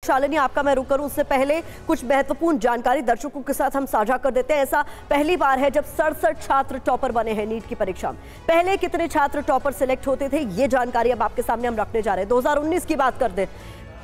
शालिनी, आपका मैं रुक करूं उससे पहले कुछ महत्वपूर्ण जानकारी दर्शकों के साथ हम साझा कर देते हैं। ऐसा पहली बार है जब 67 छात्र टॉपर बने हैं नीट की परीक्षा में। पहले कितने छात्र टॉपर सिलेक्ट होते थे, ये जानकारी अब आपके सामने हम रखने जा रहे हैं। 2019 की बात कर दें,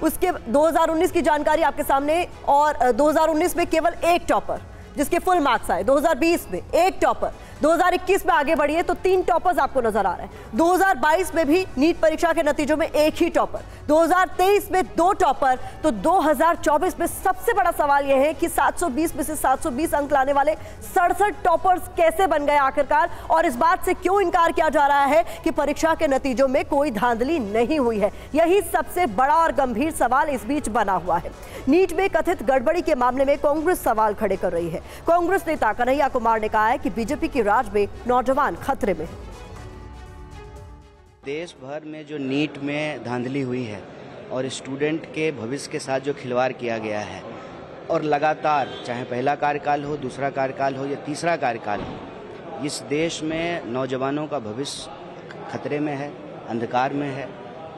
उसके 2019 की जानकारी आपके सामने, और 2019 में केवल एक टॉपर जिसके फुल मार्क्स आए, 2020 में एक टॉपर, 2021 में आगे बढ़िए तो 3 टॉपर्स आपको नजर आ रहे हैं। 2022 में भी नीट परीक्षा के नतीजों में एक ही टॉपर, 2023 में 2 टॉपर, तो 2024 में सबसे बड़ा सवाल यह है कि 720 में से 720 अंक लाने वाले 67 टॉपर्स कैसे बन गए आखिरकार, और इस बात से क्यों इनकार किया जा रहा है कि परीक्षा के नतीजों में कोई धांधली नहीं हुई है। यही सबसे बड़ा और गंभीर सवाल इस बीच बना हुआ है। नीट में कथित गड़बड़ी के मामले में कांग्रेस सवाल खड़े कर रही है। कांग्रेस नेता कन्हैया कुमार ने कहा है कि बीजेपी की राज में नौजवान खतरे में है। देश भर में जो नीट में धांधली हुई है और स्टूडेंट के भविष्य के साथ जो खिलवाड़ किया गया है, और लगातार चाहे पहला कार्यकाल हो, दूसरा कार्यकाल हो या तीसरा कार्यकाल हो, इस देश में नौजवानों का भविष्य खतरे में है, अंधकार में है।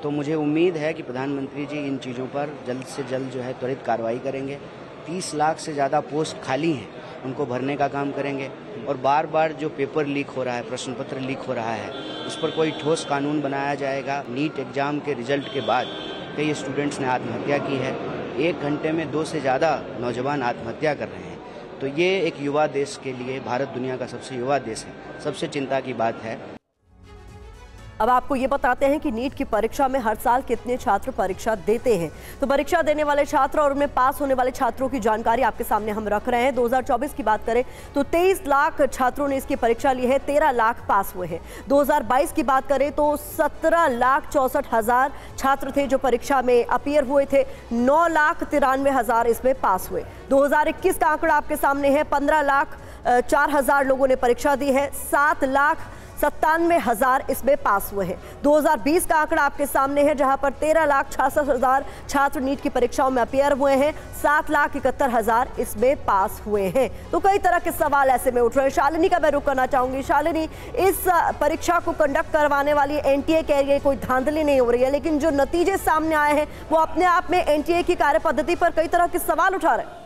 तो मुझे उम्मीद है कि प्रधानमंत्री जी इन चीज़ों पर जल्द से जल्द जो है त्वरित कार्रवाई करेंगे। 30 लाख से ज़्यादा पोस्ट खाली हैं, उनको भरने का काम करेंगे, और बार बार जो पेपर लीक हो रहा है, प्रश्न पत्र लीक हो रहा है, उस पर कोई ठोस कानून बनाया जाएगा। नीट एग्ज़ाम के रिजल्ट के बाद कई स्टूडेंट्स ने आत्महत्या की है। 1 घंटे में 2 से ज़्यादा नौजवान आत्महत्या कर रहे हैं। तो ये एक युवा देश के लिए, भारत दुनिया का सबसे युवा देश है, सबसे चिंता की बात है। अब आपको ये बताते हैं कि नीट की परीक्षा में हर साल कितने छात्र परीक्षा देते हैं। तो परीक्षा देने वाले छात्र और उनमें पास होने वाले छात्रों की जानकारी आपके सामने हम रख रहे हैं। 2024 की बात करें तो 23 लाख छात्रों ने इसकी परीक्षा ली है, 13 लाख पास हुए हैं। 2022 की बात करें तो 17,64,000 छात्र थे जो परीक्षा में अपीयर हुए थे, 9,93,000 इसमें पास हुए। 2021 का आंकड़ा आपके सामने है, 15,04,000 लोगों ने परीक्षा दी है, 7,97,000 इसमें पास हुए हैं। 2020 का आंकड़ा आपके सामने है जहां पर 13,66,000 छात्र नीट की परीक्षाओं में अपीयर हुए हैं, 7,71,000 इसमें पास हुए हैं। तो कई तरह के सवाल ऐसे में उठ रहे हैं। शालिनी का मैं रुक करना चाहूंगी। शालिनी, इस परीक्षा को कंडक्ट करवाने वाली एनटीए कह रही है कोई धांधली नहीं हो रही है, लेकिन जो नतीजे सामने आए हैं वो अपने आप में एनटीए की कार्य पद्धति पर कई तरह के सवाल उठा रहे हैं।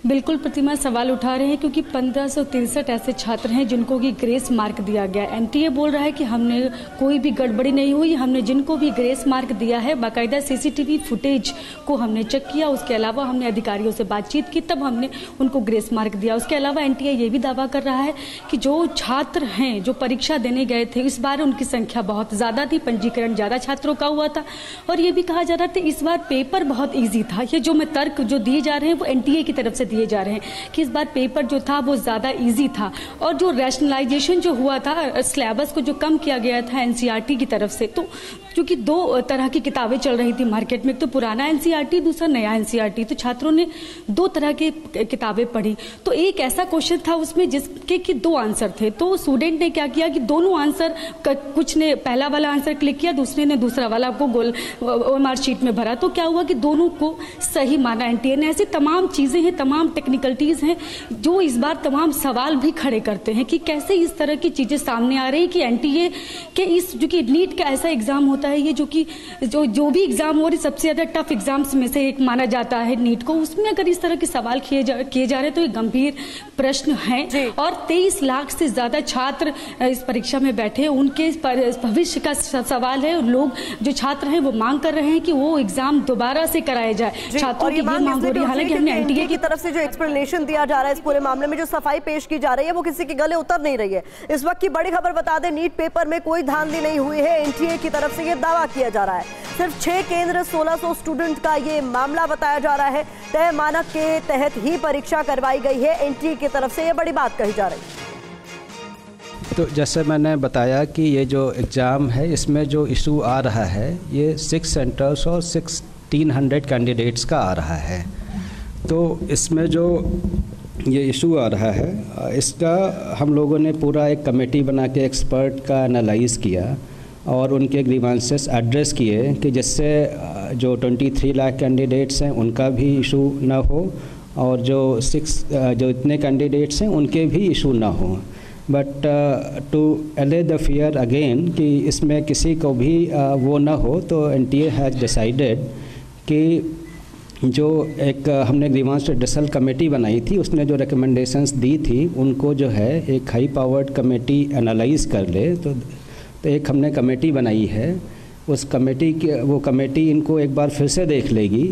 बिल्कुल प्रतिमा, सवाल उठा रहे हैं क्योंकि 1563 ऐसे छात्र हैं जिनको कि ग्रेस मार्क दिया गया। एनटीए बोल रहा है कि हमने कोई भी गड़बड़ी नहीं हुई, हमने जिनको भी ग्रेस मार्क दिया है बाकायदा सीसीटीवी फुटेज को हमने चेक किया, उसके अलावा हमने अधिकारियों से बातचीत की, तब हमने उनको ग्रेस मार्क दिया। उसके अलावा एनटीए ये भी दावा कर रहा है कि जो छात्र हैं जो परीक्षा देने गए थे इस बार उनकी संख्या बहुत ज़्यादा थी, पंजीकरण ज़्यादा छात्रों का हुआ था, और ये भी कहा जा रहा था इस बार पेपर बहुत ईजी था। ये जो मैं तर्क जो दिए जा रहे हैं वो एनटीए की तरफ से दिए जा रहे हैं कि इस बार पेपर जो था वो ज्यादा इजी था, और जो रैशनलाइजेशन जो हुआ था, सिलेबस को जो कम किया गया था एनसीईआरटी की तरफ से, तो क्योंकि 2 तरह की किताबें चल रही थी मार्केट में, एक तो पुराना एनसीईआरटी, दूसरा नया एनसीईआरटी, तो छात्रों ने 2 तरह की किताबें पढ़ी। तो एक ऐसा क्वेश्चन था उसमें जिसके कि 2 आंसर थे, तो स्टूडेंट ने क्या किया कि दोनों आंसर, कुछ ने पहला वाला आंसर क्लिक किया, दूसरे ने दूसरा वाला को गोल ओएमआर शीट में भरा, तो क्या हुआ कि दोनों को सही माना एनटीए ने। ऐसी तमाम चीजें हैं, तमाम टेक्निकलिटीज हैं जो इस बार तमाम सवाल भी खड़े करते हैं कि कैसे इस तरह की चीजें सामने आ रही कि एनटीए के इस, जो कि नीट का ऐसा एग्जाम होता है, ये जो कि जो भी एग्जाम हो रही सबसे ज्यादा टफ एग्जाम्स में से एक माना जाता है नीट को, उसमें अगर इस तरह के सवाल किए जा रहे हैं तो ये गंभीर प्रश्न है। और 23 लाख से ज्यादा छात्र इस परीक्षा में बैठे, उनके भविष्य का सवाल है। लोग जो छात्र हैं वो मांग कर रहे हैं कि वो एग्जाम दोबारा से कराया जाए। छात्रों की ये मांग हो रही है। हालांकि हमने एनटीए की तरफ से जो एक्सप्लेनेशन दिया जा रहा है इस पूरे मामले में, जो सफाई पेश की जा रही है वो किसी के गले उतर नहीं रही है। इस वक्त की बड़ी खबर बता दें, नीट पेपर में कोई धांधली नहीं हुई है, एनटीए की तरफ से ये दावा किया जा रहा है। सिर्फ 6 केंद्र 1600 स्टूडेंट का ये मामला बताया जा रहा है। तय मानक के तहत ही परीक्षा करवाई गई है, एनटीए की तरफ से ये बड़ी बात कही जा रही है। तो जैसे मैंने बताया कि ये जो एग्ज़ाम है इसमें जो इशू आ रहा है ये 6 सेंटर्स और 1600 कैंडिडेट्स का आ रहा है। तो इसमें जो ये इशू आ रहा है इसका हम लोगों ने पूरा एक कमेटी बना के एक्सपर्ट का एनालाइज किया और उनके ग्रीवांसेस एड्रेस किए कि जिससे जो 23 लाख कैंडिडेट्स हैं उनका भी इशू ना हो और जो इतने कैंडिडेट्स हैं उनके भी इशू ना हो। बट टू अले द फियर अगेन कि इसमें किसी को भी वो ना हो, तो NTA हैज़ डिसाइडेड कि जो एक हमने ग्रीवांस रिड्रेसल कमेटी बनाई थी, उसने जो रिकमेंडेशंस दी थी उनको जो है एक हाई पावर्ड कमेटी एनालाइज कर ले। तो एक हमने कमेटी बनाई है, उस कमेटी की वो कमेटी इनको एक बार फिर से देख लेगी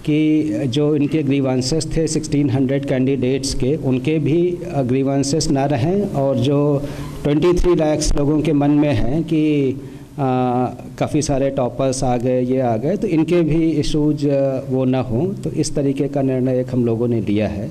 कि जो इनके ग्रीवांसेस थे 1600 कैंडिडेट्स के, उनके भी ग्रीवांसेस ना रहें, और जो 23 लाख लोगों के मन में हैं कि काफ़ी सारे टॉपर्स आ गए, ये आ गए, तो इनके भी इशूज वो ना हों। तो इस तरीके का निर्णय एक हम लोगों ने लिया है।